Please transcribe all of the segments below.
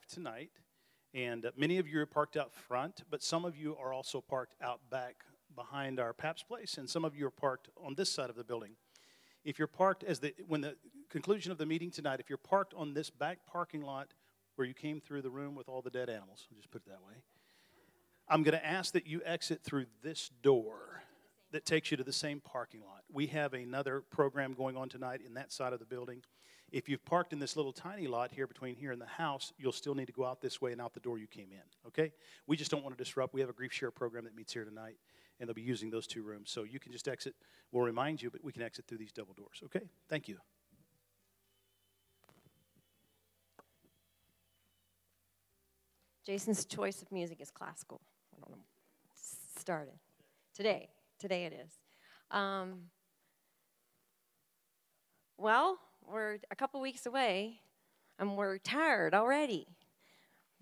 tonight, and many of you are parked out front, but some of you are also parked out back behind our Paps place, and some of you are parked on this side of the building. If you're parked when the conclusion of the meeting tonight, if you're parked on this back parking lot where you came through the room with all the dead animals, I'll just put it that way, I'm going to ask that you exit through this door that takes you to the same parking lot. We have another program going on tonight in that side of the building. If you've parked in this little tiny lot here between here and the house, you'll still need to go out this way and out the door you came in, okay? We just don't want to disrupt. We have a grief share program that meets here tonight, and they'll be using those two rooms. So you can just exit. We'll remind you, but we can exit through these double doors, okay? Thank you. Jason's choice of music is classical. I don't know. Started. Today it is. Well, we're a couple weeks away, and we're tired already.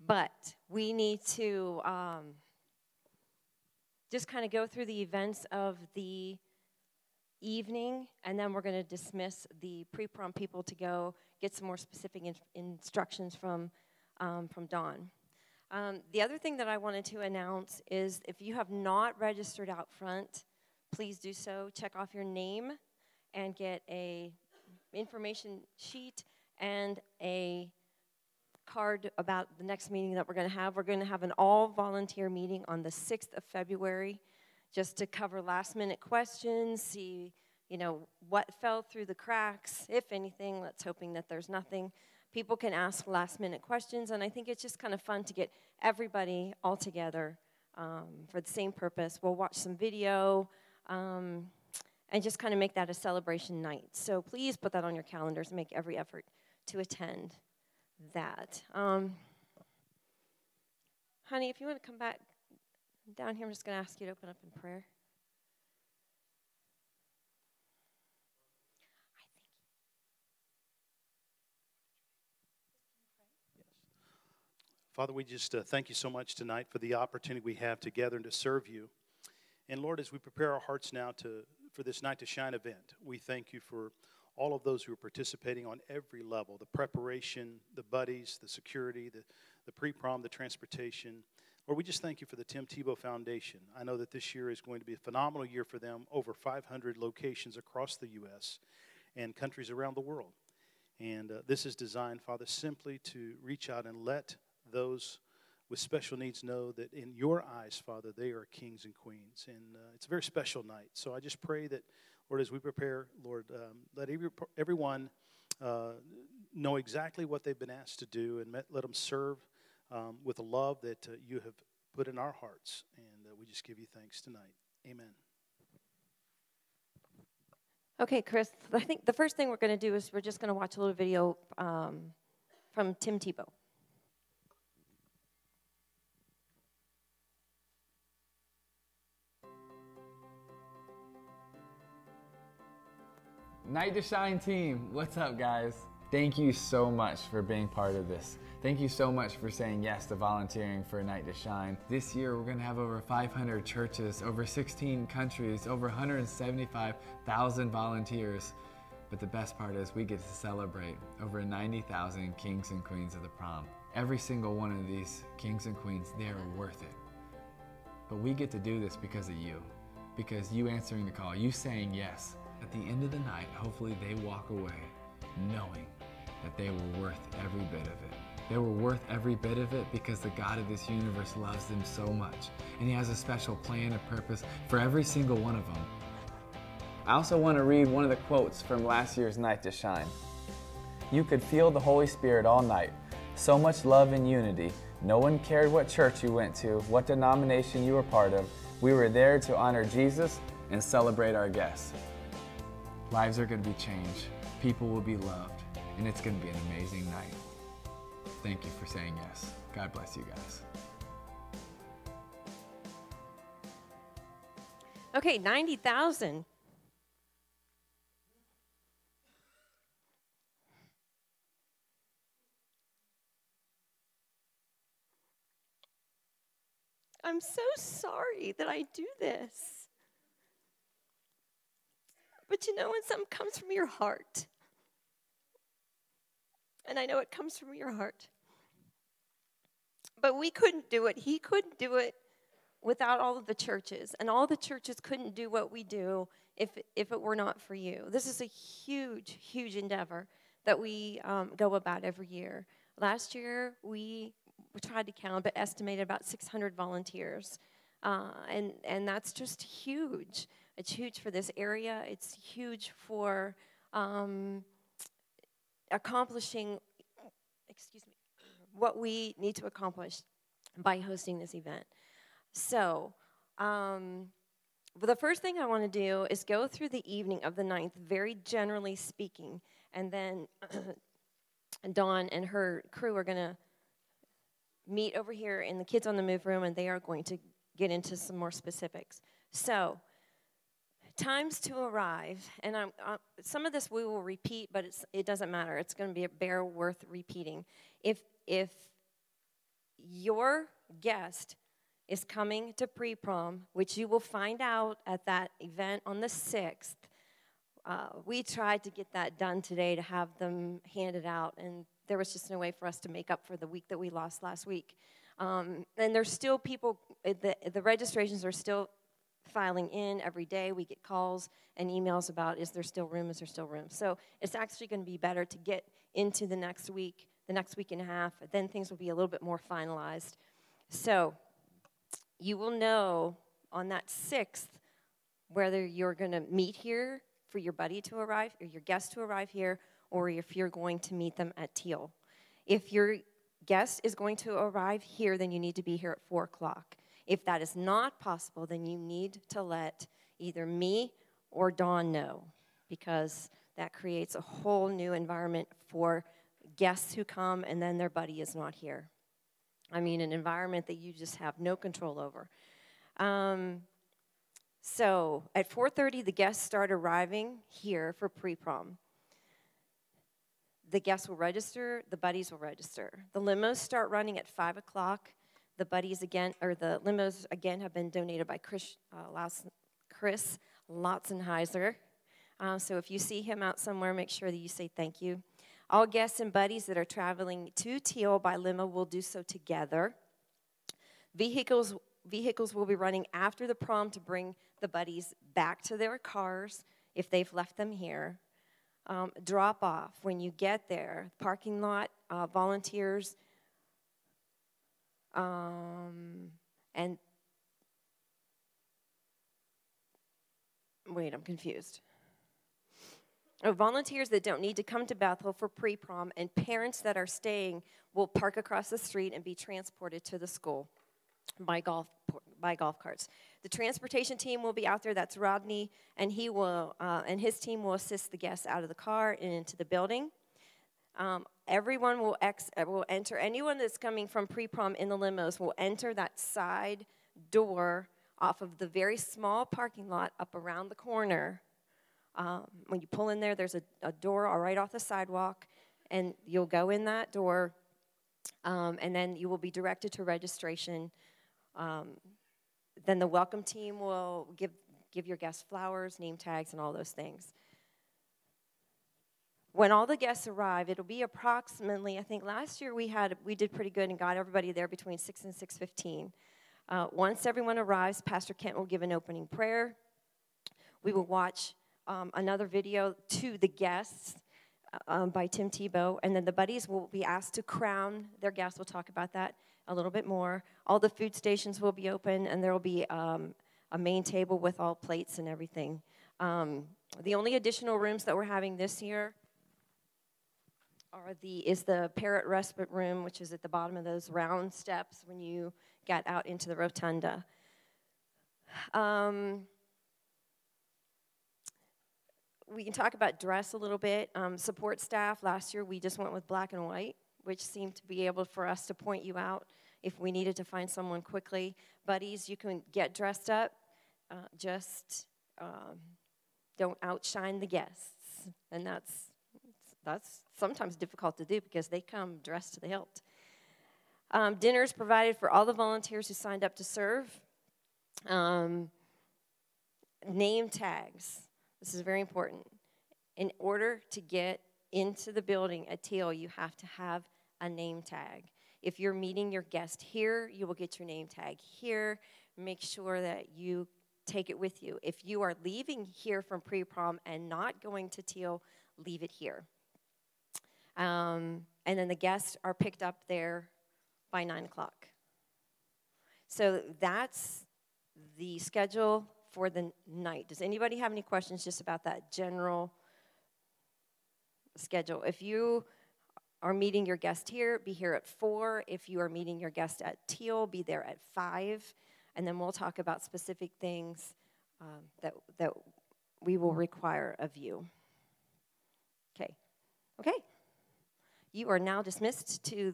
But we need to just kind of go through the events of the evening, and then we're going to dismiss the pre-prom people to go get some more specific instructions from Dawn. The other thing that I wanted to announce is if you have not registered out front, please do so. Check off your name and get a information sheet and a card about the next meeting that we're going to have. We're going to have an all-volunteer meeting on the 6th of February just to cover last-minute questions, see, what fell through the cracks, if anything. Let's hoping that there's nothing. People can ask last-minute questions, and I think it's just kind of fun to get everybody all together for the same purpose. We'll watch some video and just kind of make that a celebration night. So please put that on your calendars and make every effort to attend that. Honey, if you want to come back down here, I'm just going to ask you to open up in prayer. Father, we just thank you so much tonight for the opportunity we have together and to serve you. And Lord, as we prepare our hearts now for this Night to Shine event, we thank you for all of those who are participating on every level, the preparation, the buddies, the security, the pre-prom, the transportation. Lord, we just thank you for the Tim Tebow Foundation. I know that this year is going to be a phenomenal year for them, over 500 locations across the U.S. and countries around the world. And this is designed, Father, simply to reach out and let those with special needs know that in your eyes, Father, they are kings and queens. And it's a very special night. So I just pray that, Lord, as we prepare, Lord, let everyone know exactly what they've been asked to do, and let them serve with a love that you have put in our hearts. And we just give you thanks tonight. Amen. Okay, Chris, I think the first thing we're going to do is we're just going to watch a little video from Tim Tebow. Night to Shine team, what's up guys? Thank you so much for being part of this. Thank you so much for saying yes to volunteering for Night to Shine. This year we're going to have over 500 churches, over 16 countries, over 175,000 volunteers. But the best part is we get to celebrate over 90,000 kings and queens of the prom. Every single one of these kings and queens, they are worth it. But we get to do this because of you. Because you answering the call, you saying yes. At the end of the night, hopefully they walk away knowing that they were worth every bit of it. They were worth every bit of it because the God of this universe loves them so much. And He has a special plan and purpose for every single one of them. I also want to read one of the quotes from last year's Night to Shine. You could feel the Holy Spirit all night. So much love and unity. No one cared what church you went to, what denomination you were part of. We were there to honor Jesus and celebrate our guests. Lives are going to be changed, people will be loved, and it's going to be an amazing night. Thank you for saying yes. God bless you guys. Okay, 90,000. I'm so sorry that I do this. But you know when something comes from your heart, and I know it comes from your heart, But we couldn't do it. He couldn't do it without all of the churches. And all the churches couldn't do what we do if it were not for you. This is a huge, huge endeavor that we go about every year. Last year, we tried to count, but estimated about 600 volunteers. And that's just huge. It's huge for this area. It's huge for accomplishing, what we need to accomplish by hosting this event. So, the first thing I want to do is go through the evening of the 9th, very generally speaking, and then Dawn and her crew are going to meet over here in the Kids on the Move room, and they are going to get into some more specifics. So, times to arrive, and some of this we will repeat, but it doesn't matter. It's going to be worth repeating. If your guest is coming to pre-prom, which you will find out at that event on the 6th, we tried to get that done today to have them handed out, and there was just no way for us to make up for the week that we lost last week. And there's still people, the registrations are still filing in every day. We get calls and emails about, is there still room, is there still room? So it's actually going to be better to get into the next week and a half, then things will be a little bit more finalized. So you will know on that 6th whether you're going to meet here for your buddy to arrive or your guest to arrive here, or if you're going to meet them at Teal. If your guest is going to arrive here, then you need to be here at 4 o'clock. If that is not possible, then you need to let either me or Dawn know, because that creates a whole new environment for guests who come and then their buddy is not here. I mean, an environment that you just have no control over. So at 4:30, the guests start arriving here for pre-prom. The guests will register, the buddies will register. The limos start running at 5 o'clock. The buddies again, or the limos again, have been donated by Chris Lotzenheiser. So if you see him out somewhere, make sure that you say thank you. All guests and buddies that are traveling to Teal by limo will do so together. Vehicles will be running after the prom to bring the buddies back to their cars if they've left them here. Drop off when you get there. Parking lot, volunteers, and wait, I'm confused. Volunteers that don't need to come to Bethel for pre-prom and parents that are staying will park across the street and be transported to the school by golf carts. The transportation team will be out there. That's Rodney, and he will and his team will assist the guests out of the car and into the building. Everyone will enter. Anyone that's coming from pre-prom in the limos will enter that side door off of the very small parking lot up around the corner. When you pull in there, there's a door right off the sidewalk, and you'll go in that door, and then you will be directed to registration. Then the welcome team will give your guests flowers, name tags, and all those things. When all the guests arrive, it'll be approximately, I think last year we did pretty good and got everybody there between 6 and 6:15. Once everyone arrives, Pastor Kent will give an opening prayer. We will watch another video to the guests by Tim Tebow, and then the buddies will be asked to crown their guests. We'll talk about that a little bit more. All the food stations will be open, and there will be a main table with all plates and everything. The only additional rooms that we're having this year is the Parrot Respite Room, which is at the bottom of those round steps when you get out into the rotunda. We can talk about dress a little bit. Support staff, last year we just went with black and white, which seemed to be able for us to point you out if we needed to find someone quickly. Buddies, you can get dressed up. Just don't outshine the guests. And that's sometimes difficult to do because they come dressed to the hilt. Dinners provided for all the volunteers who signed up to serve. Name tags. This is very important. In order to get into the building at Teal, you have to have a name tag. If you're meeting your guest here, you will get your name tag here. Make sure that you take it with you. If you are leaving here from pre-prom and not going to Teal, leave it here. And then the guests are picked up there by 9 o'clock. So that's the schedule for the night. Does anybody have any questions just about that general schedule? If you are meeting your guest here, be here at 4. If you are meeting your guest at Teal, be there at 5. And then we'll talk about specific things that we will require of you. Okay. You are now dismissed to...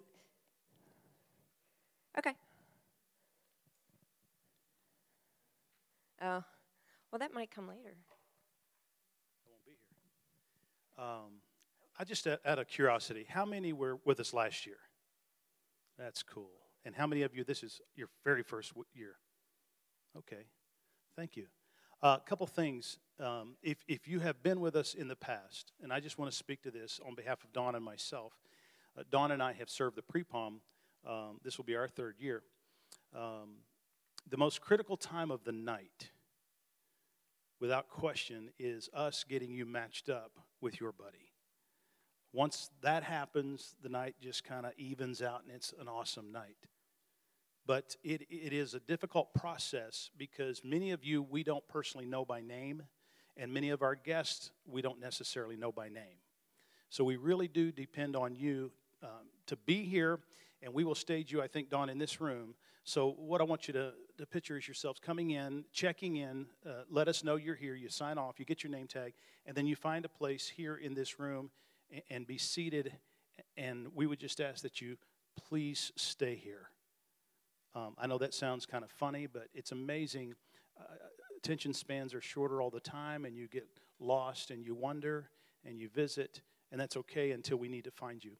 Okay. Well, that might come later. I won't be here. I just, out of curiosity, how many were with us last year? That's cool. And how many of you, this is your very first year? Okay, thank you. A couple things. If you have been with us in the past, and I just want to speak to this on behalf of Dawn and myself. Dawn and I have served the pre-prom. This will be our 3rd year. The most critical time of the night, without question, is us getting you matched up with your buddy. Once that happens, the night just kind of evens out, and it's an awesome night. But it is a difficult process because many of you we don't personally know by name, and many of our guests we don't necessarily know by name. So we really do depend on you to be here, and we will stage you, I think, Dawn, in this room. So what I want you to picture is yourselves coming in, checking in, let us know you're here, you sign off, you get your name tag, and then you find a place here in this room and be seated, and we would just ask that you please stay here. I know that sounds kind of funny, but it's amazing. Attention spans are shorter all the time, and you get lost, and you wonder, and you visit, and that's okay until we need to find you.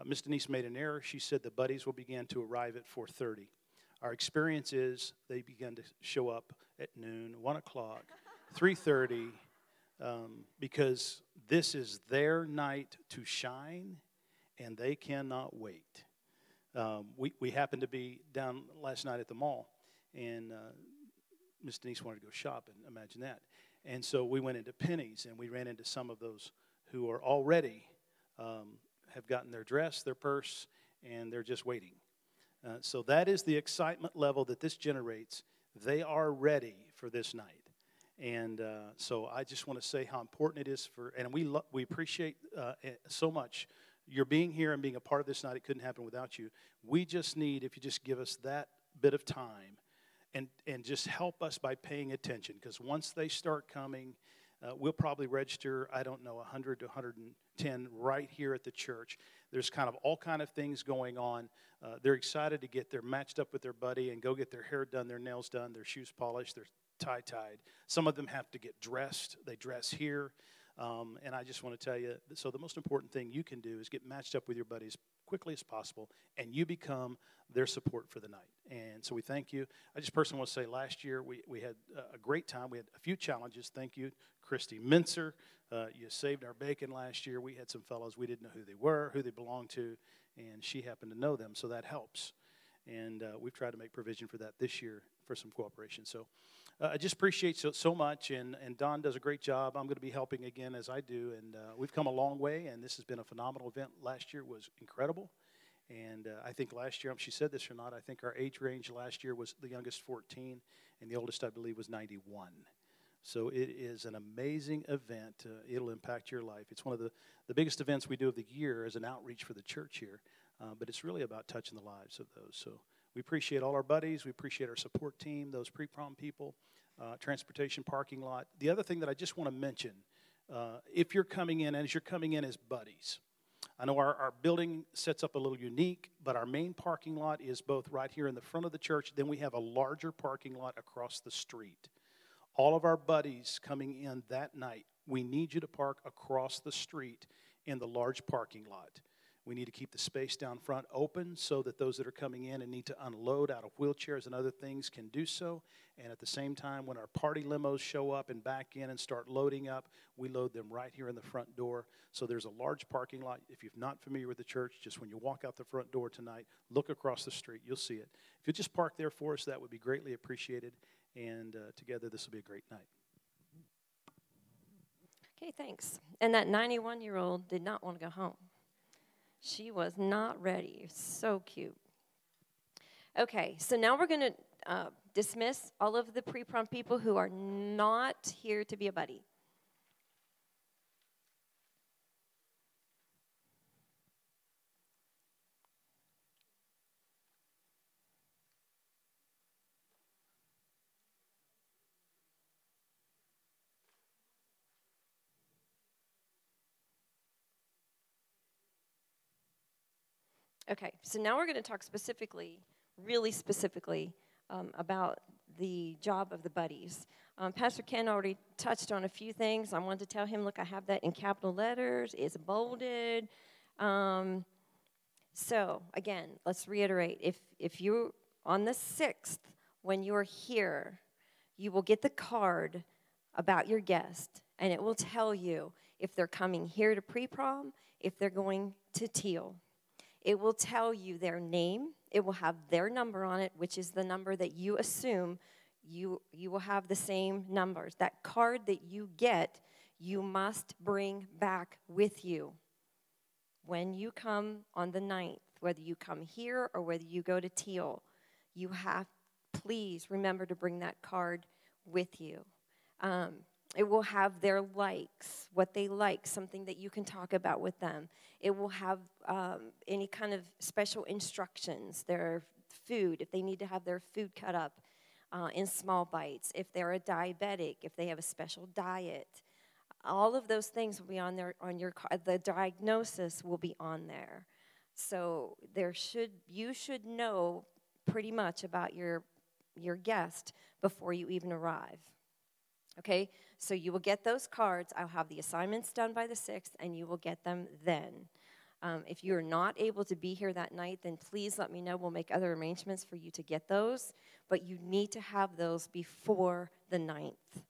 Miss Denise made an error. She said the buddies will begin to arrive at 4:30. Our experience is they begin to show up at noon, 1 o'clock, 3:30, because this is their night to shine, and they cannot wait. We happened to be down last night at the mall, and Miss Denise wanted to go shopping. Imagine that. And so we went into Penny's, and we ran into some of those who are already have gotten their dress, their purse, and they're just waiting. So that is the excitement level that this generates. They are ready for this night. And so I just want to say how important it is and we appreciate so much your being here and being a part of this night. It couldn't happen without you. We just need, if you just give us that bit of time and just help us by paying attention, because once they start coming, we'll probably register, 100 to 110 right here at the church. There's kind of all kind of things going on. They're excited to get there matched up with their buddy and go get their hair done, their nails done, their shoes polished, their tie-tied. Some of them have to get dressed. They dress here. And I just want to tell you, so the most important thing you can do is get matched up with your buddies quickly as possible, and you become their support for the night. And so we thank you. I just personally want to say last year we had a great time. We had a few challenges. Thank you, Christy Mincer. You saved our bacon last year. We had some fellows, we didn't know who they were, who they belonged to, and she happened to know them, so that helps. And we've tried to make provision for that this year for some cooperation. So I just appreciate so much, and Don does a great job. I'm going to be helping again as I do, and we've come a long way, and this has been a phenomenal event. Last year was incredible, and I think last year, she said this or not, I think our age range last year was the youngest 14, and the oldest, I believe, was 91. So it is an amazing event. It'll impact your life. It's one of the biggest events we do of the year as an outreach for the church here, but it's really about touching the lives of those. So we appreciate all our buddies. We appreciate our support team, those pre-prom people, transportation, parking lot. The other thing that I just want to mention, if you're coming in, and as you're coming in as buddies, I know our building sets up a little unique, but our main parking lot is both right here in the front of the church. Then we have a larger parking lot across the street. All of our buddies coming in that night, we need you to park across the street in the large parking lot. We need to keep the space down front open so that those that are coming in and need to unload out of wheelchairs and other things can do so. And at the same time, when our party limos show up and back in and start loading up, we load them right here in the front door. So there's a large parking lot. If you're not familiar with the church, just when you walk out the front door tonight, look across the street. You'll see it. If you just park there for us, that would be greatly appreciated. And together, this will be a great night. Okay, thanks. And that 91-year-old did not want to go home. She was not ready. So cute. Okay, so now we're going to dismiss all of the pre-prom people who are not here to be a buddy. Okay, so now we're going to talk specifically, really specifically, about the job of the buddies. Pastor Ken already touched on a few things. I wanted to tell him, look, I have that in capital letters. It's bolded. So, again, let's reiterate. If you, on the 6th, when you're here, you will get the card about your guest, and it will tell you if they're coming here to pre-prom, if they're going to Teal. It will tell you their name. It will have their number on it, which is the number that you assume you will have the same numbers. That card that you get, you must bring back with you when you come on the 9th, whether you come here or whether you go to Teal. You have, please remember to bring that card with you. It will have their likes, what they like, something that you can talk about with them. It will have any kind of special instructions, their food, if they need to have their food cut up in small bites, if they're a diabetic, if they have a special diet. All of those things will be on there, on your card. The diagnosis will be on there. So you should know pretty much about your guest before you even arrive. Okay, so you will get those cards. I'll have the assignments done by the 6th, and you will get them then. If you're not able to be here that night, then please let me know. We'll make other arrangements for you to get those, but you need to have those before the 9th.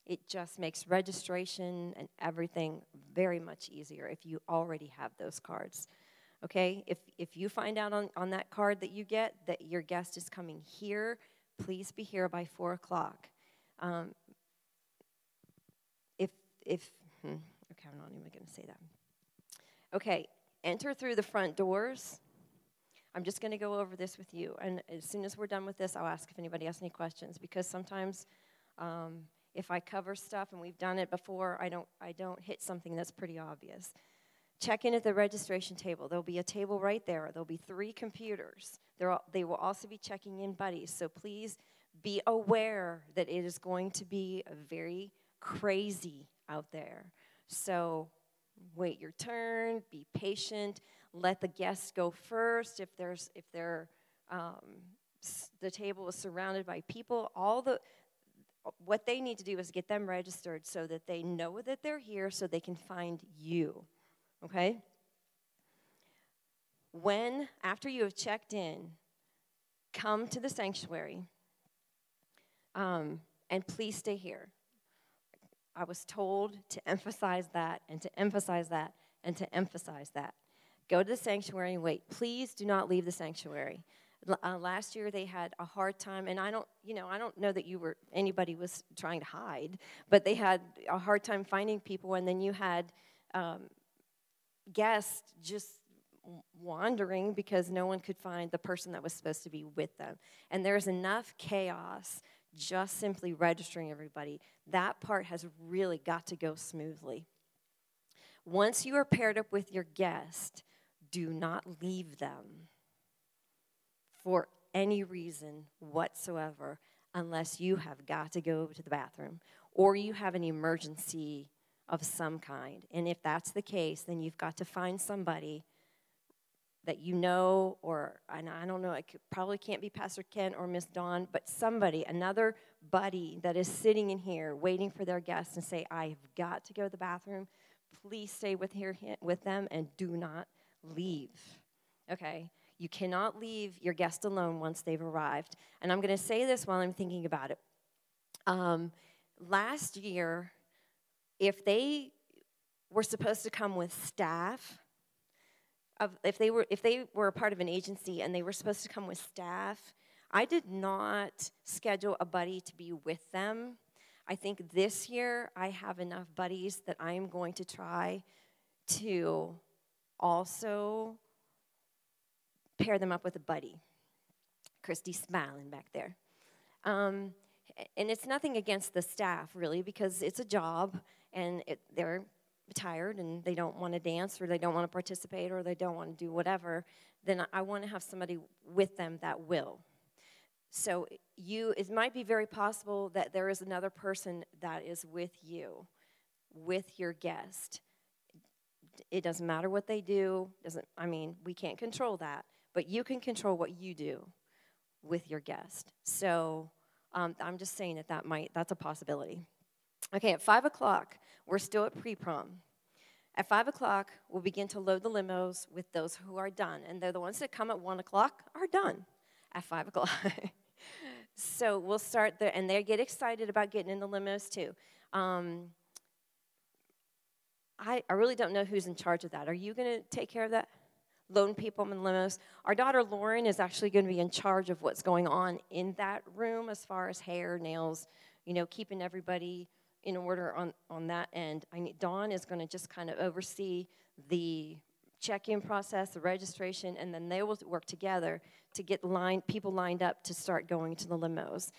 It just makes registration and everything very much easier if you already have those cards. Okay, if you find out on that card that you get that your guest is coming here, please be here by 4 o'clock. Okay, I'm not even going to say that. Okay, enter through the front doors. I'm just going to go over this with you, and as soon as we're done with this, I'll ask if anybody has any questions, because sometimes if I cover stuff and we've done it before, I don't hit something that's pretty obvious. Check in at the registration table. There'll be a table right there. There'll be 3 computers. They will also be checking in buddies, so please be aware that it is going to be very crazy out there. So wait your turn, be patient, let the guests go first. If the table is surrounded by people, what they need to do is get them registered so that they know that they're here so they can find you. Okay? After you have checked in, come to the sanctuary, and please stay here. I was told to emphasize that, and to emphasize that, and to emphasize that. Go to the sanctuary and wait. Please do not leave the sanctuary. Last year they had a hard time, and I don't know that anybody was trying to hide, but they had a hard time finding people, and then you had guests just wandering because no one could find the person that was supposed to be with them. And there's enough chaos just simply registering everybody. That part has really got to go smoothly. Once you are paired up with your guest, do not leave them for any reason whatsoever unless you have got to go to the bathroom or you have an emergency of some kind. And if that's the case, then you've got to find somebody that you know, and I don't know, it probably can't be Pastor Ken or Miss Dawn, but somebody, another buddy that is sitting in here waiting for their guests and say, I've got to go to the bathroom. Please stay with them and do not leave. Okay? You cannot leave your guest alone once they've arrived. And I'm going to say this while I'm thinking about it. Last year, if they were supposed to come with staff, if they were a part of an agency and they were supposed to come with staff, I did not schedule a buddy to be with them. I think this year I have enough buddies that I am going to try to also pair them up with a buddy. Christy's smiling back there. And it's nothing against the staff, really, because it's a job, and they're tired, and they don't want to dance, or they don't want to participate, or they don't want to do whatever. Then I want to have somebody with them that will. So it might be very possible that there is another person that is with you, with your guest. It doesn't matter what they do. We can't control that, but you can control what you do with your guest. So I'm just saying that's a possibility. Okay, at 5 o'clock, we're still at pre-prom. At 5 o'clock, we'll begin to load the limos with those who are done, and they're the ones that come at 1 o'clock are done at 5 o'clock. So we'll start there, and they get excited about getting in the limos too. I really don't know who's in charge of that. Are you going to take care of that? Loading people in limos. Our daughter Lauren is actually going to be in charge of what's going on in that room as far as hair, nails, keeping everybody in order on that end. Dawn is going to just kind of oversee the check-in process, the registration, and then they will work together to get people lined up to start going to the limos.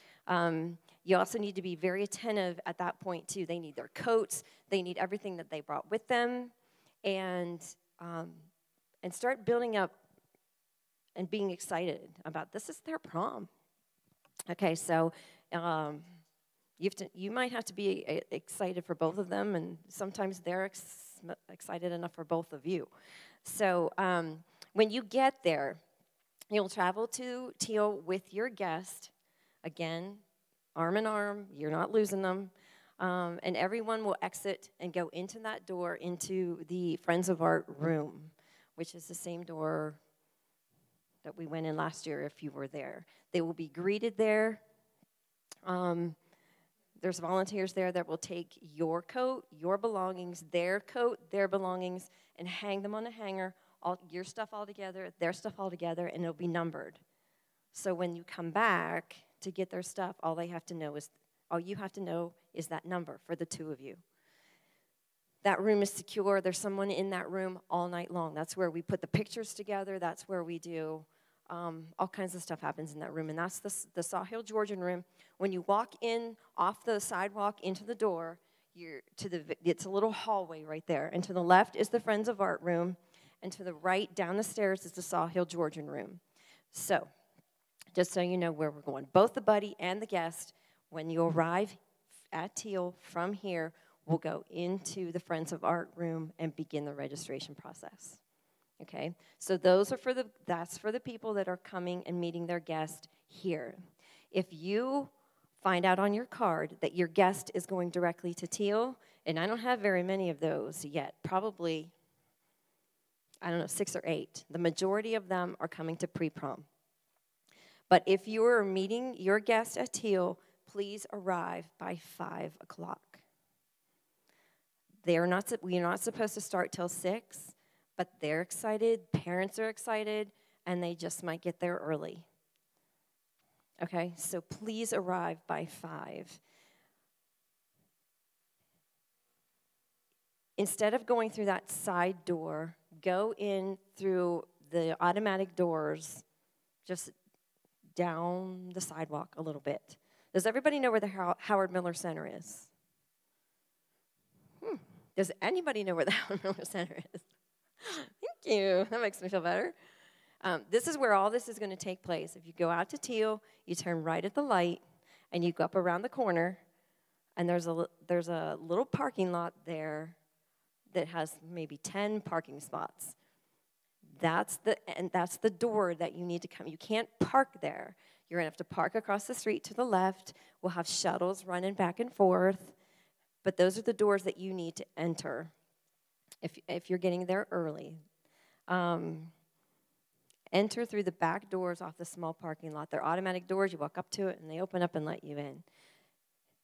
You also need to be very attentive at that point, too. They need their coats. They need everything that they brought with them, and start building up and being excited about this is their prom. Okay, so you might have to be excited for both of them, and sometimes they're excited enough for both of you. So when you get there, you'll travel to Teal with your guest, again, arm in arm. You're not losing them. And everyone will exit and go into that door into the Friends of Art room, which is the same door that we went in last year if you were there. They will be greeted there. There's volunteers there that will take your coat, your belongings, their coat, their belongings, and hang them on a hanger, your stuff all together, their stuff all together, and it'll be numbered. So when you come back to get their stuff, all you have to know is that number for the two of you. That room is secure. There's someone in that room all night long. That's where we put the pictures together. That's where we do all kinds of stuff happens in that room, and that's the Sawhill Georgian room. When you walk in off the sidewalk into the door, it's a little hallway right there, and to the left is the Friends of Art room, and to the right down the stairs is the Sawhill Georgian room. So, just so you know where we're going, both the buddy and the guest, when you arrive at Teal from here, will go into the Friends of Art room and begin the registration process. Okay, so that's for the people that are coming and meeting their guest here. If you find out on your card that your guest is going directly to Teal, and I don't have very many of those yet, probably, 6 or 8. The majority of them are coming to pre-prom. But if you are meeting your guest at Teal, please arrive by 5 o'clock. We're not supposed to start till 6. But they're excited, parents are excited, and they just might get there early. Okay, so please arrive by 5. Instead of going through that side door, go in through the automatic doors, just down the sidewalk a little bit. Does everybody know where the Howard Miller Center is? Does anybody know where the Howard Miller Center is? Thank you. That makes me feel better. This is where all this is going to take place. If you go out to Teal, you turn right at the light, and you go up around the corner, and there's a little parking lot there that has maybe 10 parking spots. That's the door that you need to come. You can't park there. You're going to have to park across the street to the left. We'll have shuttles running back and forth. But those are the doors that you need to enter if you're getting there early. And Enter through the back doors off the small parking lot. They're automatic doors. You walk up to it, and they open up and let you in.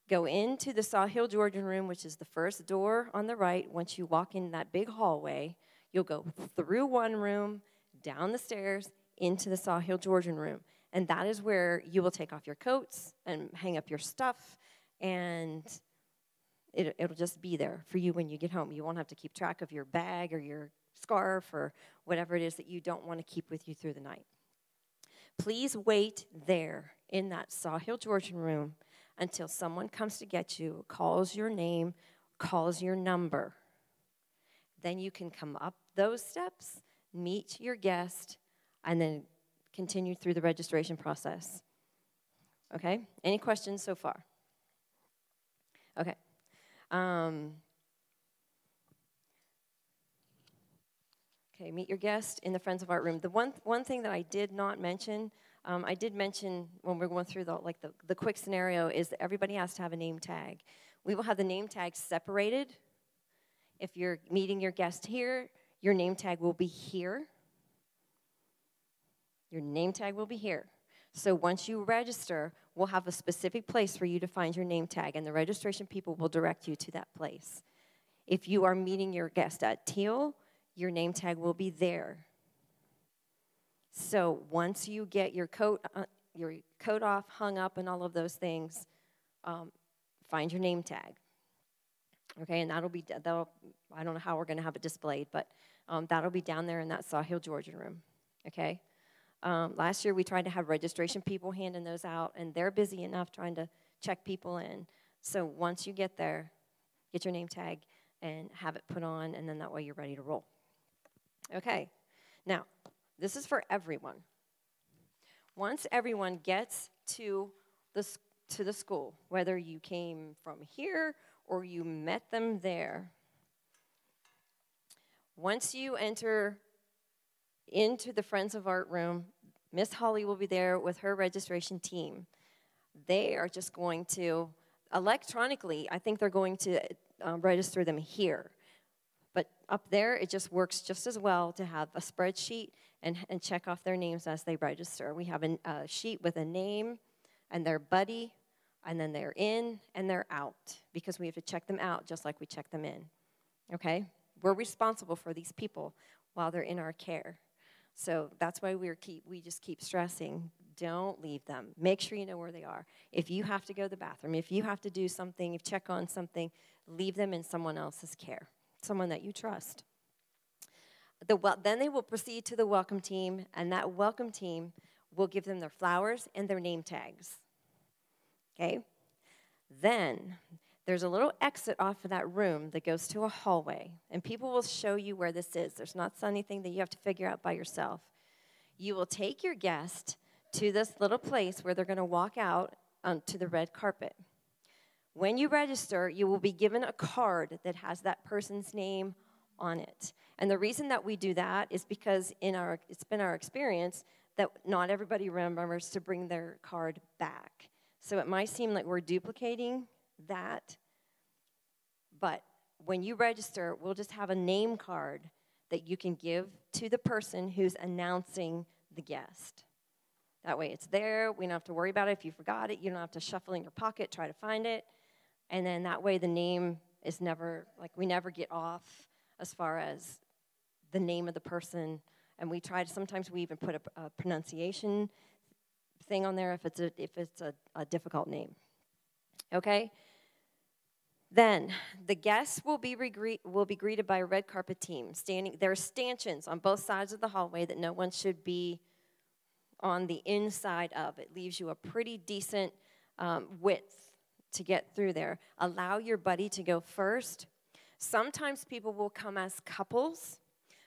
Go into the Sawhill Georgian room, which is the first door on the right. Once you walk in that big hallway, you'll go through one room, down the stairs, into the Sawhill Georgian room. And that is where you will take off your coats and hang up your stuff, and it'll just be there for you when you get home. You won't have to keep track of your bag or your scarf or whatever it is that you don't want to keep with you through the night. Please wait there in that Sawhill Georgian room until someone comes to get you, calls your name, calls your number. Then you can come up those steps, meet your guest, and then continue through the registration process. Okay? Any questions so far? Okay. Okay, meet your guest in the Friends of Art room. The one thing that I did not mention, I did mention when we're going through the quick scenario, is that everybody has to have a name tag. We will have the name tag separated. If you're meeting your guest here, your name tag will be here. Your name tag will be here. So once you register, we'll have a specific place for you to find your name tag, and the registration people will direct you to that place. If you are meeting your guest at Teal, your name tag will be there. So once you get your coat off, hung up, and all of those things, find your name tag. Okay, and I don't know how we're going to have it displayed, but that'll be down there in that Sawhill Georgian room. Okay. Last year we tried to have registration people handing those out, and they're busy enough trying to check people in. So once you get there, get your name tag and have it put on, and then that way you're ready to roll. Okay, now this is for everyone. Once everyone gets to the school, whether you came from here or you met them there, once you enter into the Friends of Art room, Miss Holly will be there with her registration team. They are just going to, electronically, I think they're going to register them here. But up there, it just works just as well to have a spreadsheet and check off their names as they register. We have a sheet with a name and their buddy, and then they're in and they're out, because we have to check them out just like we check them in. Okay? We're responsible for these people while they're in our care. So that's why we just keep stressing, don't leave them. Make sure you know where they are. If you have to go to the bathroom, if you have to do something, if check on something, leave them in someone else's care, someone that you trust. Then they will proceed to the welcome team, and that welcome team will give them their flowers and their name tags. Okay? Then there's a little exit off of that room that goes to a hallway, and people will show you where this is. There's not anything that you have to figure out by yourself. You will take your guest to this little place where they're going to walk out onto the red carpet. When you register, you will be given a card that has that person's name on it. And the reason that we do that is because it's been our experience that not everybody remembers to bring their card back. So it might seem like we're duplicating that, but when you register, we'll just have a name card that you can give to the person who's announcing the guest. That way it's there. We don't have to worry about it. If you forgot it, you don't have to shuffle in your pocket, try to find it. And then that way the name is never, we never get off as far as the name of the person. And we try to, sometimes we even put a pronunciation thing on there if it's a difficult name. Okay? Then the guests will be greeted by a red carpet team. There are stanchions on both sides of the hallway that no one should be on the inside of. It leaves you a pretty decent width to get through there. Allow your buddy to go first. Sometimes people will come as couples,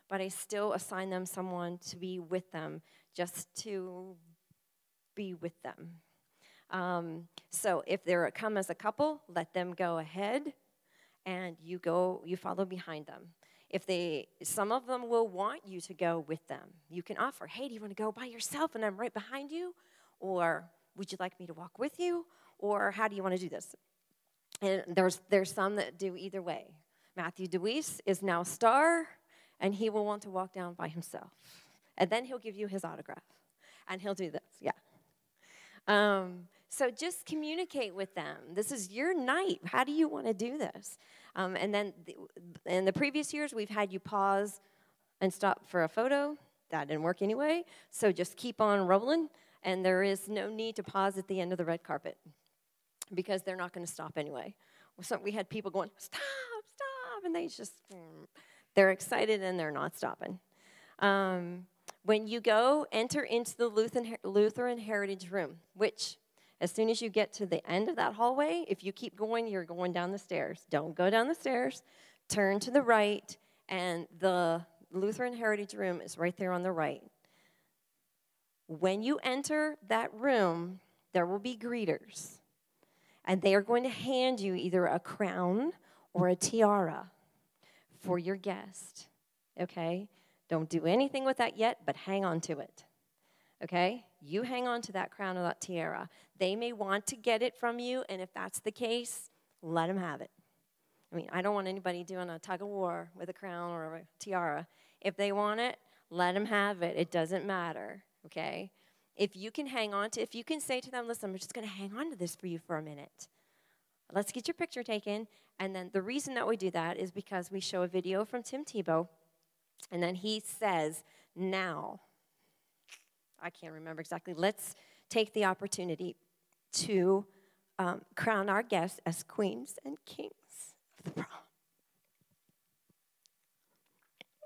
but I still assign them someone to be with them, just to be with them. So if they come as a couple, let them go ahead, and you follow behind them. Some of them will want you to go with them. You can offer, hey, do you want to go by yourself and I'm right behind you? Or would you like me to walk with you? Or how do you want to do this? And there's some that do either way. Matthew DeWeese is now a star, and he will want to walk down by himself. And then he'll give you his autograph. And he'll do this, yeah. So just communicate with them. This is your night. How do you want to do this? And then in the previous years, we've had you pause and stop for a photo. That didn't work anyway. So just keep on rolling. And there is no need to pause at the end of the red carpet because they're not going to stop anyway. So we had people going, stop, stop. And they're excited and they're not stopping. When you go, enter into the Lutheran Heritage Room, which as soon as you get to the end of that hallway, if you keep going, you're going down the stairs. Don't go down the stairs. Turn to the right, and the Lutheran Heritage Room is right there on the right. When you enter that room, there will be greeters, and they are going to hand you either a crown or a tiara for your guest, okay? Don't do anything with that yet, but hang on to it, okay? You hang on to that crown or that tiara. They may want to get it from you, and if that's the case, let them have it. I mean, I don't want anybody doing a tug of war with a crown or a tiara. If they want it, let them have it. It doesn't matter, okay? If you can if you can say to them, listen, I'm just going to hang on to this for you for a minute. Let's get your picture taken. And then the reason that we do that is because we show a video from Tim Tebow, and then he says, now, I can't remember exactly, let's take the opportunity to crown our guests as queens and kings of the prom.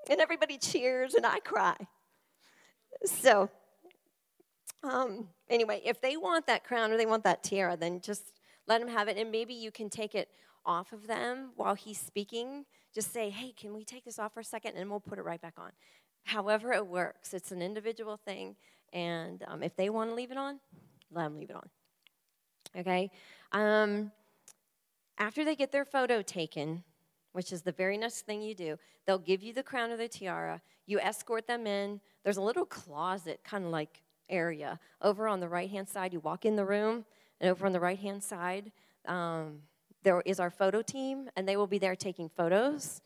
And everybody cheers, and I cry. So, anyway, if they want that crown or they want that tiara, then just let them have it, and maybe you can take it off of them while he's speaking. Just say, hey, can we take this off for a second, and we'll put it right back on. However it works. It's an individual thing, and if they want to leave it on, let them leave it on. Okay? After they get their photo taken, which is the very next thing you do, they'll give you the crown or the tiara. You escort them in. There's a little closet kind of like area. Over on the right-hand side, you walk in the room, and over on the right-hand side, there is our photo team, and they will be there taking photos.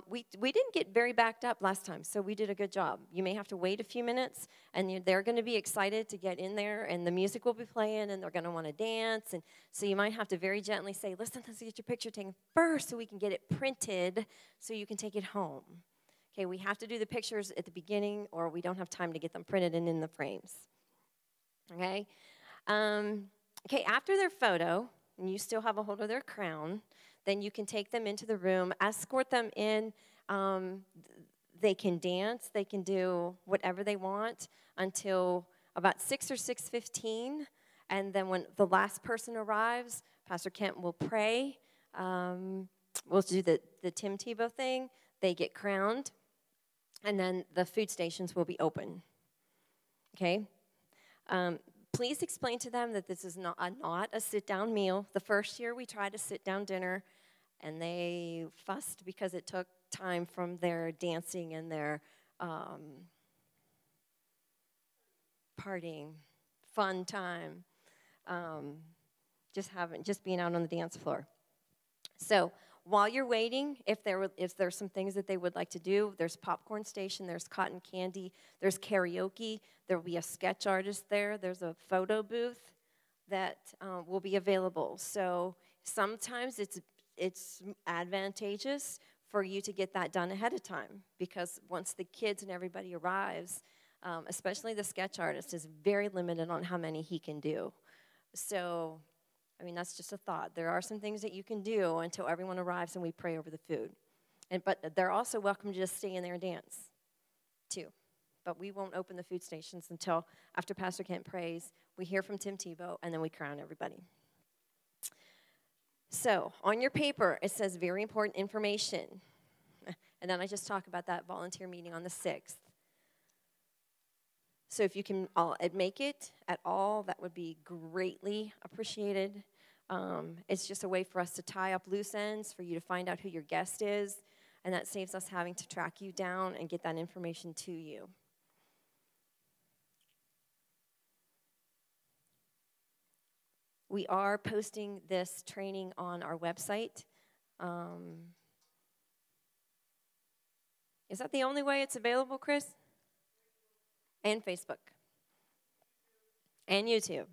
We didn't get very backed up last time, so we did a good job. You may have to wait a few minutes, and they're going to be excited to get in there, and the music will be playing, and they're going to want to dance. And so you might have to very gently say, listen, let's get your picture taken first so we can get it printed so you can take it home. Okay, we have to do the pictures at the beginning, or we don't have time to get them printed and in the frames. Okay? Okay, after their photo, and you still have a hold of their crown, then you can take them into the room, escort them in. They can dance. They can do whatever they want until about 6 or 6:15. And then when the last person arrives, Pastor Kent will pray. We'll do the Tim Tebow thing. They get crowned. And then the food stations will be open. Okay? Please explain to them that this is not a sit-down meal. The first year we tried a sit-down dinner, and they fussed because it took time from their dancing and their partying, fun time, just being out on the dance floor. So while you're waiting, if there's some things that they would like to do, there's popcorn station, there's cotton candy, there's karaoke, there will be a sketch artist there, there's a photo booth that will be available. So sometimes it's advantageous for you to get that done ahead of time, because once the kids and everybody arrives, especially the sketch artist is very limited on how many he can do. So I mean, that's just a thought. There are some things that you can do until everyone arrives and we pray over the food. But they're also welcome to just stay in there and dance, too. But we won't open the food stations until after Pastor Kent prays, we hear from Tim Tebow, and then we crown everybody. So on your paper, it says very important information. And then I just talk about that volunteer meeting on the 6th. So if you can make it at all, that would be greatly appreciated. It's just a way for us to tie up loose ends, for you to find out who your guest is, and that saves us having to track you down and get that information to you. We are posting this training on our website. Is that the only way it's available, Chris? And Facebook. And YouTube.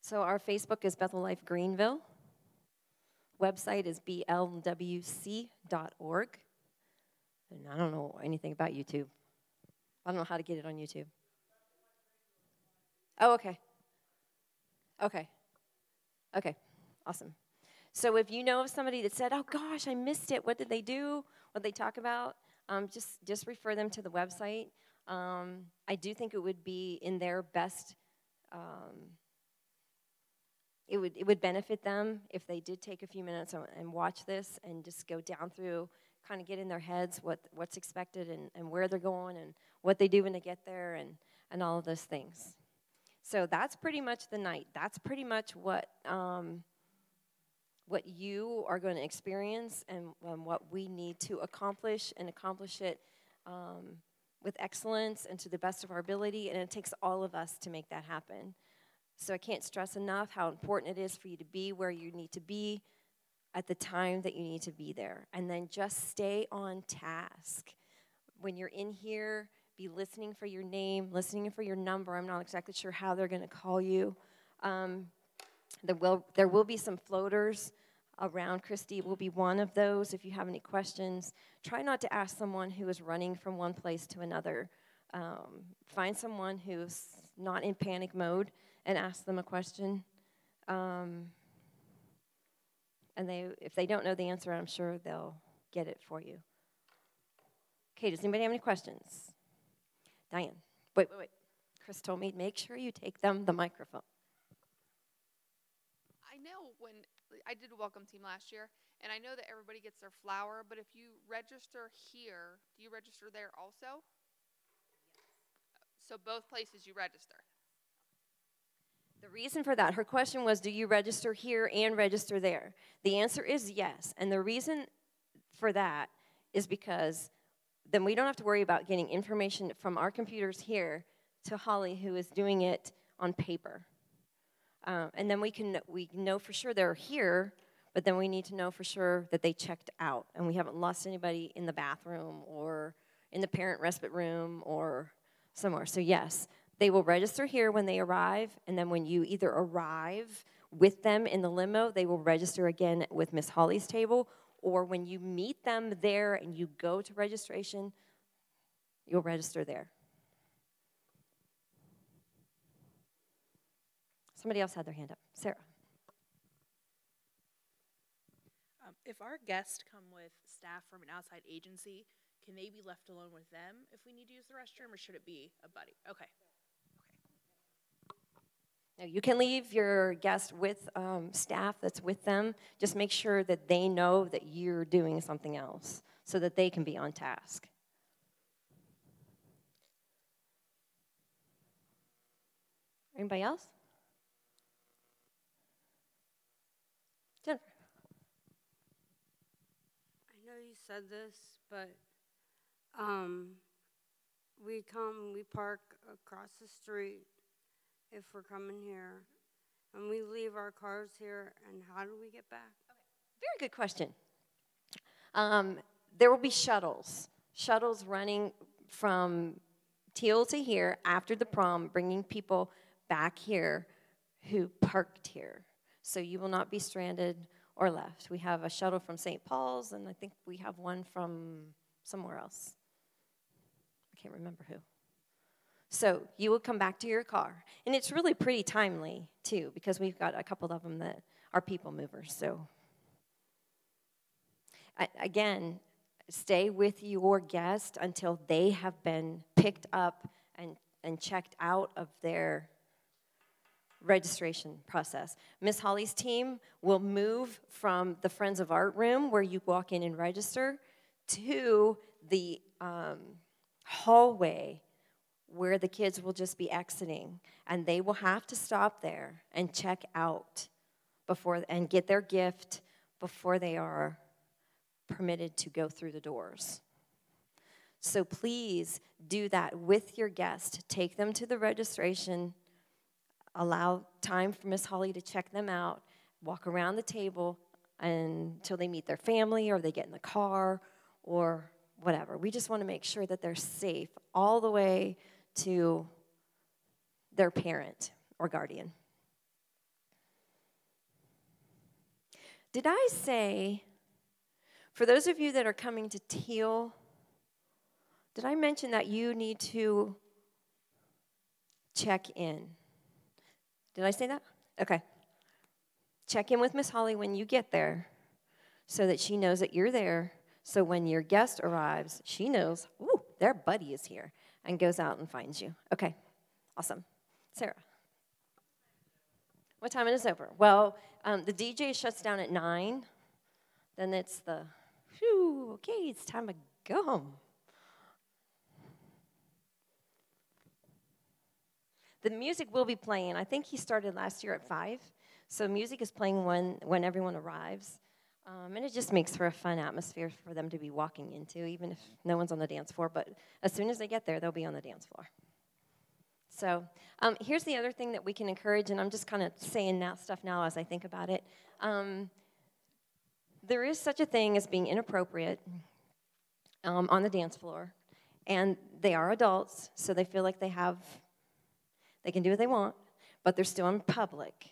So our Facebook is Bethel Life Greenville. Website is blwc.org. And I don't know anything about YouTube. I don't know how to get it on YouTube. Oh, okay. Okay. Okay. Awesome. So if you know of somebody that said, oh, gosh, I missed it. What did they do? What did they talk about? Just refer them to the website. I do think it would be in their best, it would benefit them if they did take a few minutes and watch this and just go down through, kind of get in their heads what's expected and where they're going and what they do when they get there and all of those things. So that's pretty much the night. That's pretty much what you are going to experience and what we need to accomplish and accomplish it with excellence and to the best of our ability. And it takes all of us to make that happen. So I can't stress enough how important it is for you to be where you need to be at the time that you need to be there. And then just stay on task. When you're in here, be listening for your name, listening for your number. I'm not exactly sure how they're going to call you. There will be some floaters around. Christy will be one of those. If you have any questions, try not to ask someone who is running from one place to another. Find someone who's not in panic mode and ask them a question. And if they don't know the answer, I'm sure they'll get it for you. Okay, does anybody have any questions? Diane, wait. Chris told me, make sure you take them the microphone. I know when I did a welcome team last year, and I know that everybody gets their flower, but if you register here, do you register there also? So both places you register. The reason for that, her question was, do you register here and register there? The answer is yes, and the reason for that is because then we don't have to worry about getting information from our computers here to Holly, who is doing it on paper. And then we know for sure they're here, but then we need to know for sure that they checked out, and we haven't lost anybody in the bathroom or in the parent respite room or somewhere. So yes, they will register here when they arrive, and then when you either arrive with them in the limo, they will register again with Miss Holly's table, or when you meet them there and you go to registration, you'll register there. Somebody else had their hand up. Sarah. If our guests come with staff from an outside agency, can they be left alone with them if we need to use the restroom, or should it be a buddy? Okay. Now, you can leave your guest with staff that's with them. Just make sure that they know that you're doing something else so that they can be on task. Anybody else? Jennifer. I know you said this, but we park across the street if we're coming here, and we leave our cars here, and how do we get back? Very good question. There will be shuttles running from Teal to here after the prom, bringing people back here who parked here. So you will not be stranded or left. We have a shuttle from St. Paul's, and I think we have one from somewhere else. I can't remember who. So you will come back to your car. And it's really pretty timely, too, because we've got a couple of them that are people movers. So, again, stay with your guest until they have been picked up and checked out of their registration process. Miss Holly's team will move from the Friends of Art room where you walk in and register to the hallway where the kids will just be exiting, and they will have to stop there and check out and get their gift before they are permitted to go through the doors. So please do that with your guest. Take them to the registration. Allow time for Miss Holly to check them out. Walk around the table until they meet their family or they get in the car or whatever. We just want to make sure that they're safe all the way to their parent or guardian. Did I say, for those of you that are coming to Teal, did I mention that you need to check in? Did I say that? Okay. Check in with Miss Holly when you get there so that she knows that you're there. So when your guest arrives, she knows, ooh, their buddy is here, and goes out and finds you. Okay, awesome. Sarah. What time it is over? Well, the DJ shuts down at 9. Then it's the, whew, okay, it's time to go home. The music will be playing. I think he started last year at 5. So music is playing when everyone arrives. And it just makes for a fun atmosphere for them to be walking into, even if no one's on the dance floor. But as soon as they get there, they'll be on the dance floor. So here's the other thing that we can encourage, and I'm just kind of saying that stuff now as I think about it. There is such a thing as being inappropriate on the dance floor. And they are adults, so they feel like they can do what they want, but they're still in public.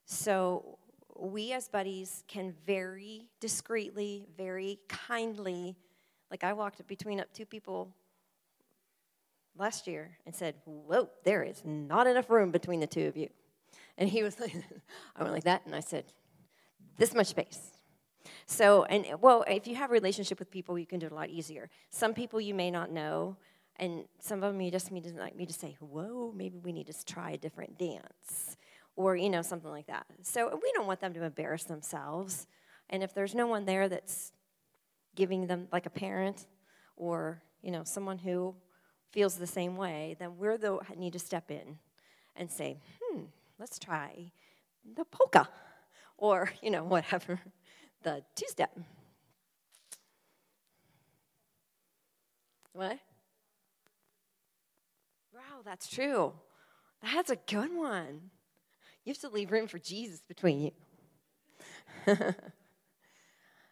So we as buddies can very discreetly, very kindly, like I walked between up 2 people last year and said, whoa, there is not enough room between the 2 of you. And he was like, I went like that, and I said, this much space. So, and well, if you have a relationship with people, you can do it a lot easier. Some people you may not know, and some of them you just need to say, whoa, maybe we need to try a different dance, or, something like that. So we don't want them to embarrass themselves. And if there's no one there that's giving them, like a parent or, someone who feels the same way, then we're the need to step in and say, let's try the polka, or, whatever, the 2-step. What? Wow, that's true. That's a good one. You have to leave room for Jesus between you.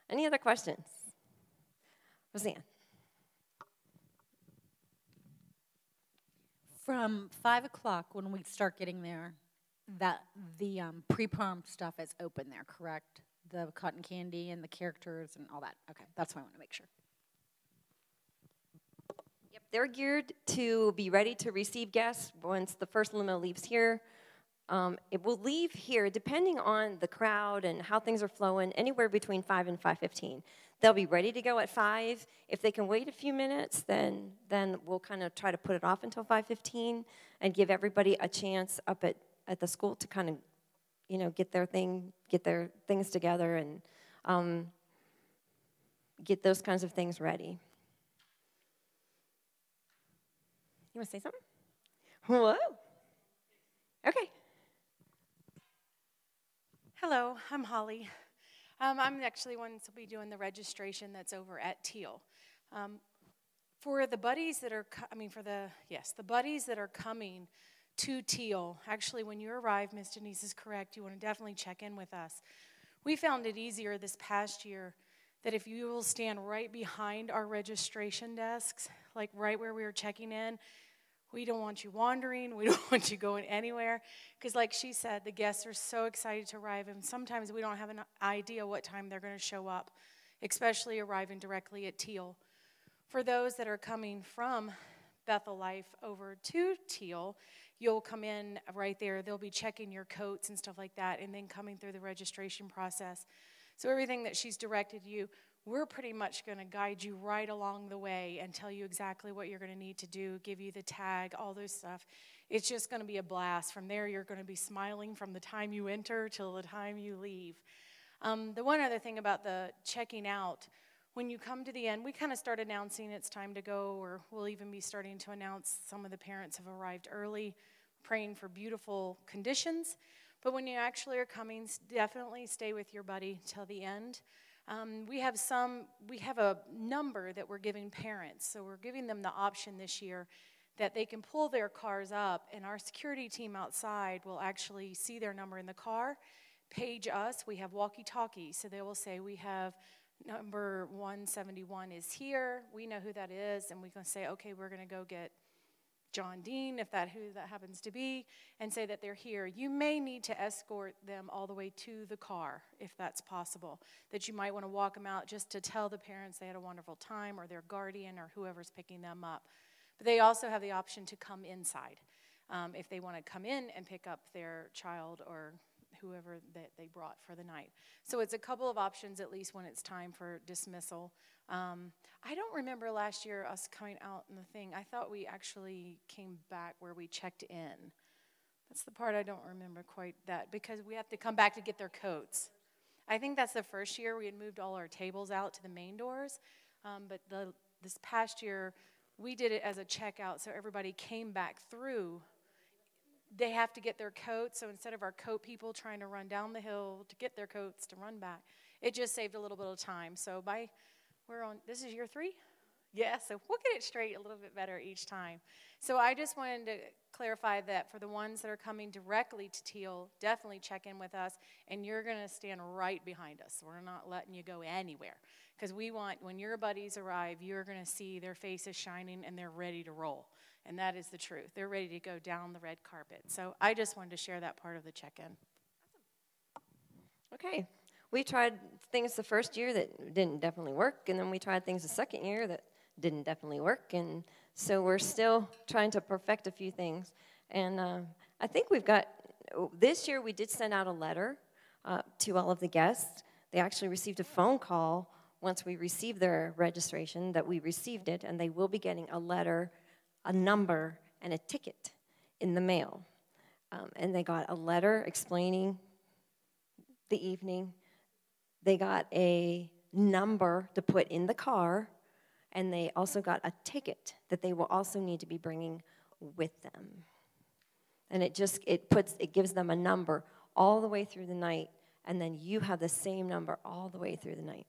Any other questions? Roseanne. From 5 o'clock when we start getting there, that the pre-prom stuff is open there, correct? The cotton candy and the characters and all that. Okay, that's what I want to make sure. Yep, they're geared to be ready to receive guests once the first limo leaves here. It will leave here, depending on the crowd and how things are flowing, anywhere between 5 and 5:15. They'll be ready to go at 5. If they can wait a few minutes, then we'll kind of try to put it off until 5:15 and give everybody a chance up at the school to kind of, get their things together and get those kinds of things ready. You want to say something? Whoa. Okay. Hello, I'm Holly. I'm actually one to be doing the registration that's over at Teal. For the buddies that are, the buddies that are coming to Teal, actually when you arrive, Miss Denise is correct, you want to definitely check in with us. We found it easier this past year that if you will stand right behind our registration desks, like right where we were checking in, we don't want you wandering. We don't want you going anywhere. Because like she said, the guests are so excited to arrive, and sometimes we don't have an idea what time they're going to show up, especially arriving directly at Teal. For those that are coming from Bethel Life over to Teal, you'll come in right there. They'll be checking your coats and stuff like that, and then coming through the registration process. So everything that she's directed you, we're pretty much going to guide you right along the way and tell you exactly what you're going to need to do, give you the tag, all those stuff. It's just going to be a blast. From there, you're going to be smiling from the time you enter till the time you leave. The one other thing about the checking out, when you come to the end, we kind of start announcing it's time to go, or we'll even be starting to announce some of the parents have arrived early, praying for beautiful conditions. But when you actually are coming, definitely stay with your buddy till the end. We have a number that we're giving parents, so we're giving them the option this year that they can pull their cars up, and our security team outside will actually see their number in the car, page us. We have walkie-talkies, so they will say we have number 171 is here. We know who that is, and we're going to say, okay, we're going to go get John Dean, if that who that happens to be, and say that they're here. You may need to escort them all the way to the car, if that's possible. That you might want to walk them out just to tell the parents they had a wonderful time, or their guardian, or whoever's picking them up. But they also have the option to come inside if they want to come in and pick up their child or whoever that they brought for the night. So it's a couple of options, at least when it's time for dismissal. I don't remember last year us coming out in the thing. I thought we actually came back where we checked in. That's the part I don't remember quite that, because we have to come back to get their coats. I think that's the first year we had moved all our tables out to the main doors, but this past year we did it as a checkout, so everybody came back through. They have to get their coats, so instead of our coat people trying to run down the hill to get their coats to run back, it just saved a little bit of time. So this is year 3? Yeah, so we'll get it straight a little bit better each time. So I just wanted to clarify that for the ones that are coming directly to Teal, definitely check in with us, and you're going to stand right behind us. We're not letting you go anywhere, because we want, when your buddies arrive, you're going to see their faces shining and they're ready to roll. And that is the truth. They're ready to go down the red carpet. So I just wanted to share that part of the check-in. Okay. We tried things the first year that didn't definitely work, and then we tried things the second year that didn't definitely work, and so we're still trying to perfect a few things. And I think this year we did send out a letter to all of the guests. They actually received a phone call once we received their registration that we received it, and they will be getting a letter, a number, and a ticket in the mail. And they got a letter explaining the evening. They got a number to put in the car, and they also got a ticket that they will also need to be bringing with them. And it gives them a number all the way through the night, and then you have the same number all the way through the night,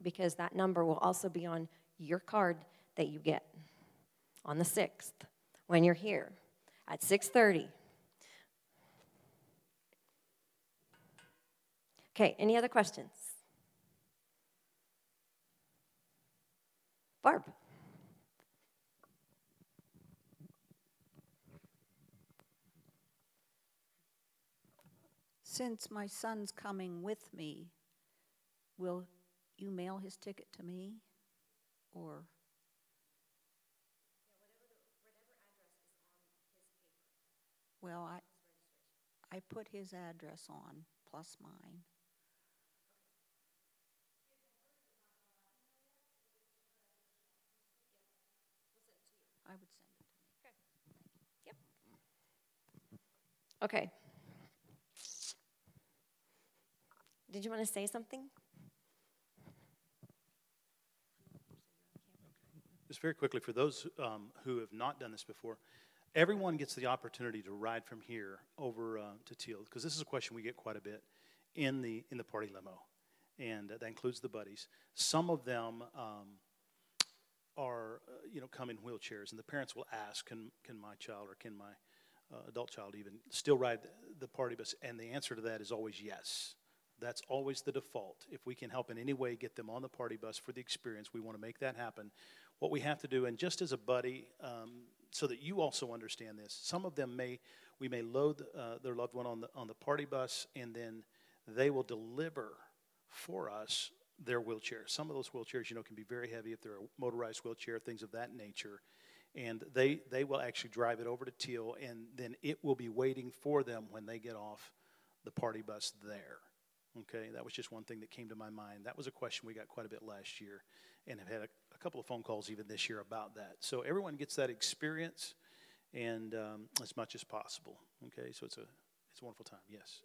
because that number will also be on your card that you get on the 6th when you're here at 6:30. Okay, any other questions? Barb. Since my son's coming with me, will you mail his ticket to me, or? Well, I put his address on, plus mine. I would send it to me. Yep. Okay. Did you want to say something? Just very quickly, for those who have not done this before, everyone gets the opportunity to ride from here over to Teal, because this is a question we get quite a bit in the party limo, and that includes the buddies. Some of them are come in wheelchairs, and the parents will ask, can my child or can my adult child even still ride the party bus? And the answer to that is always yes. That's always the default. If we can help in any way get them on the party bus for the experience, we want to make that happen. What we have to do, and just as a buddy, so that you also understand this, some of them we may load their loved one on the party bus, and then they will deliver for us their wheelchair. Some of those wheelchairs, can be very heavy if they're a motorized wheelchair, things of that nature. And they will actually drive it over to Teal, and then it will be waiting for them when they get off the party bus there. Okay, that was just one thing that came to my mind. That was a question we got quite a bit last year, and have had a couple of phone calls even this year about that. So everyone gets that experience, and as much as possible. Okay, so it's a wonderful time. Yes.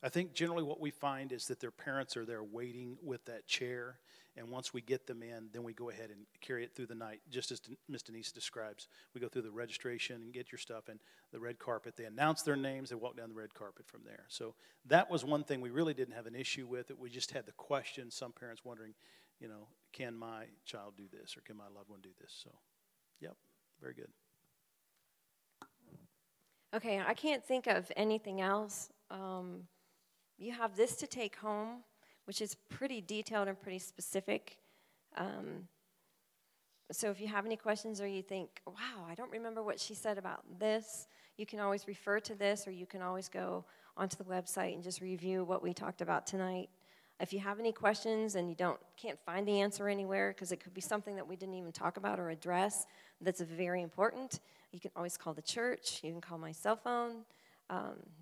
I think generally what we find is that their parents are there waiting with that chair, and once we get them in, then we go ahead and carry it through the night, just as Ms. Denise describes. We go through the registration and get your stuff, and the red carpet. They announce their names, they walk down the red carpet from there. So that was one thing we really didn't have an issue with. We just had the question, some parents wondering, can my child do this, or can my loved one do this? So, yep, very good. Okay, I can't think of anything else. you have this to take home, which is pretty detailed and pretty specific. So if you have any questions or you think, wow, I don't remember what she said about this, you can always refer to this, or you can always go onto the website and just review what we talked about tonight. If you have any questions and you can't find the answer anywhere, because it could be something that we didn't even talk about or address that's very important, you can always call the church. You can call my cell phone,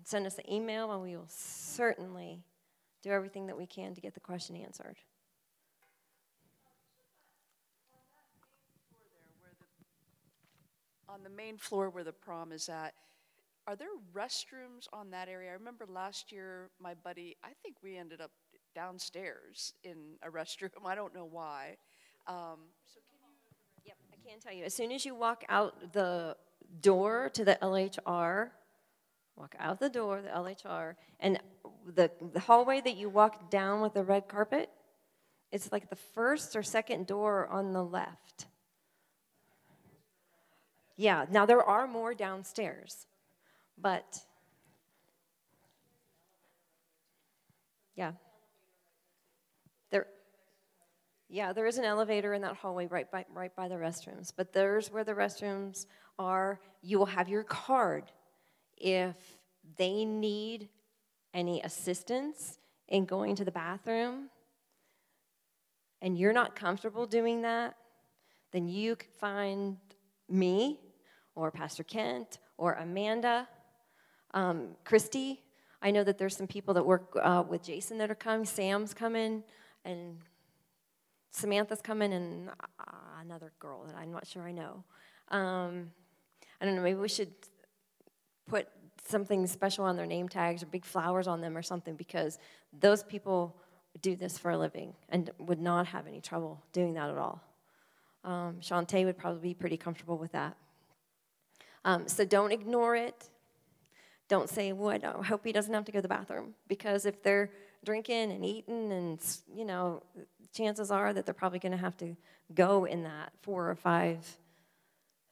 send us an email, and we will certainly do everything that we can to get the question answered. On the main floor where the prom is at, are there restrooms on that area? I remember last year, my buddy, I think we ended up downstairs in a restroom. I don't know why. Yep, I can tell you. As soon as you walk out the door to the LHR, and the hallway that you walk down with the red carpet, it's like the first or second door on the left. Yeah, now there are more downstairs, but yeah. There is an elevator in that hallway right by the restrooms, but there's where the restrooms are. You will have your card if they need any assistance in going to the bathroom and you're not comfortable doing that, then you can find me or Pastor Kent or Amanda, Christy. I know that there's some people that work with Jason that are coming. Sam's coming, and Samantha's coming, and another girl that I'm not sure I know. I don't know, maybe we should put something special on their name tags or big flowers on them or something, because those people do this for a living and would not have any trouble doing that at all. Shantae would probably be pretty comfortable with that. So don't ignore it. Don't say, well, I hope he doesn't have to go to the bathroom, because if they're drinking and eating and, chances are that they're probably going to have to go in that 4 or 5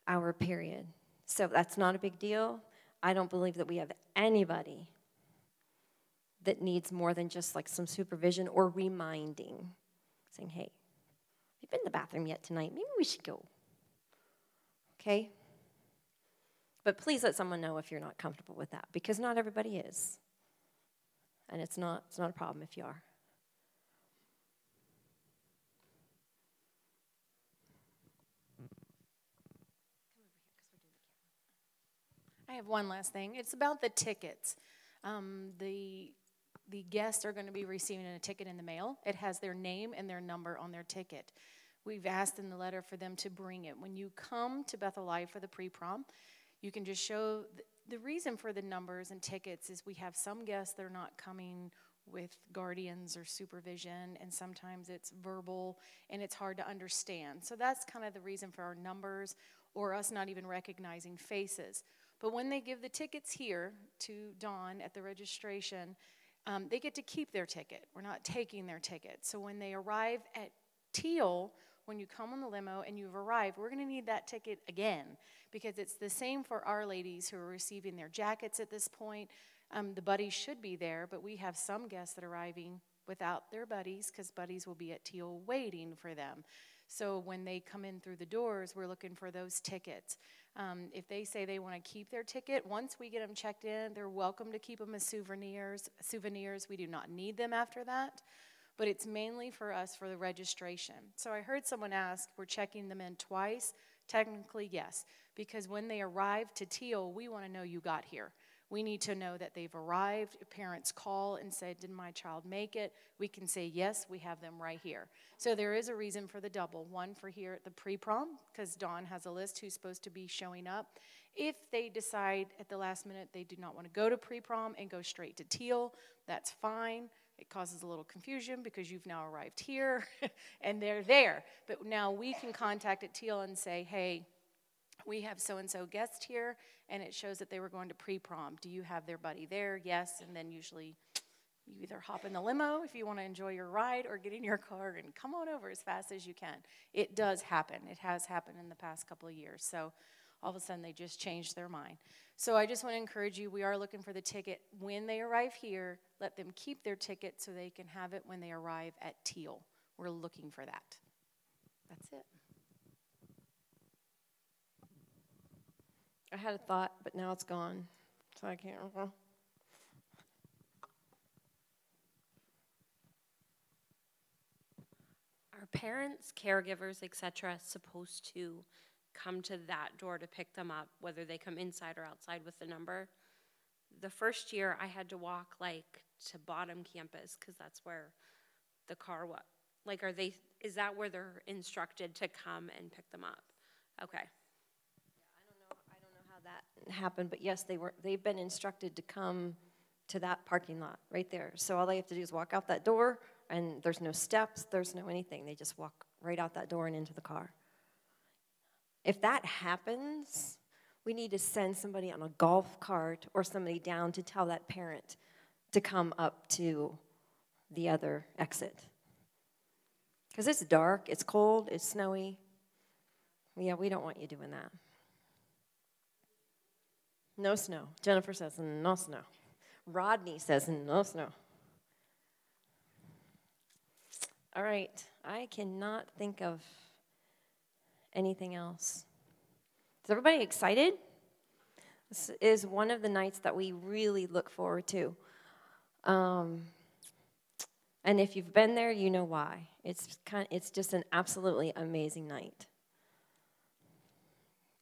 hour period. So that's not a big deal. I don't believe that we have anybody that needs more than just like some supervision or reminding, saying, hey, you've been in the bathroom yet tonight? Maybe we should go. Okay? But please let someone know if you're not comfortable with that, because not everybody is. And it's not a problem if you are. I have one last thing. It's about the tickets. The guests are going to be receiving a ticket in the mail. It has their name and their number on their ticket. We've asked in the letter for them to bring it. When you come to Bethel Live for the pre-prom, you can just show the reason for the numbers and tickets is we have some guests that are not coming with guardians or supervision, and sometimes it's verbal and it's hard to understand. So that's kind of the reason for our numbers, or us not even recognizing faces. But when they give the tickets here to Dawn at the registration, they get to keep their ticket. We're not taking their ticket. So when they arrive at Teal, when you come on the limo and you've arrived, we're going to need that ticket again, because it's the same for our ladies who are receiving their jackets at this point. The buddies should be there, but we have some guests that are arriving without their buddies, because buddies will be at Teal waiting for them. So when they come in through the doors, we're looking for those tickets. If they say they want to keep their ticket, once we get them checked in, they're welcome to keep them as souvenirs. We do not need them after that, but it's mainly for us for the registration. So I heard someone ask, we're checking them in twice. Technically, yes, because when they arrive to Teal, we want to know you got here. We need to know that they've arrived. If parents call and say, did my child make it? We can say, yes, we have them right here. So there is a reason for the double. One for here at the pre-prom, because Dawn has a list who's supposed to be showing up. If they decide at the last minute they do not want to go to pre-prom and go straight to Teal, that's fine. It causes a little confusion because you've now arrived here and they're there. But now we can contact at Teal and say, hey, we have so-and-so guest here, and it shows that they were going to pre-prom. Do you have their buddy there? Yes. And then usually you either hop in the limo if you want to enjoy your ride, or get in your car and come on over as fast as you can. It does happen. It has happened in the past couple of years. So all of a sudden they just changed their mind. So I just want to encourage you, we are looking for the ticket when they arrive here. Let them keep their ticket so they can have it when they arrive at Teal. We're looking for that. That's it. I had a thought, but now it's gone, so I can't remember. Are parents, caregivers, etc., supposed to come to that door to pick them up, whether they come inside or outside with the number? The first year, I had to walk like to Bottom Campus because that's where the car was. Like, is that where they're instructed to come and pick them up? Okay. I don't know how that happened, but yes, they've been instructed to come to that parking lot right there. So all they have to do is walk out that door, and there's no steps, there's no anything. They just walk right out that door and into the car. If that happens, we need to send somebody on a golf cart or somebody down to tell that parent to come up to the other exit. Because it's dark, it's cold, it's snowy. Yeah, we don't want you doing that. No snow. Jennifer says no snow. Rodney says no snow. All right, I cannot think of anything else. Is everybody excited? This is one of the nights that we really look forward to. And if you've been there, you know why. It's just an absolutely amazing night.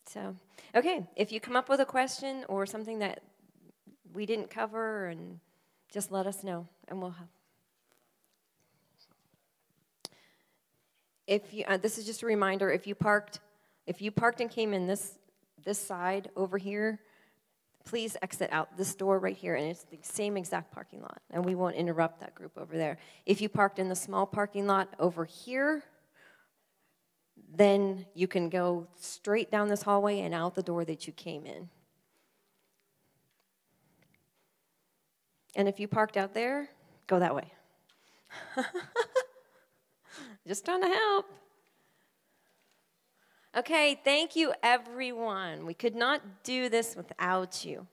So, okay, if you come up with a question or something that we didn't cover, and just let us know, and we'll help. If you, this is just a reminder, if you parked and came in this side over here, please exit out this door right here, and it's the same exact parking lot, and we won't interrupt that group over there. If you parked in the small parking lot over here, then you can go straight down this hallway and out the door that you came in. And if you parked out there, go that way. Just trying to help. Okay, thank you, everyone. We could not do this without you.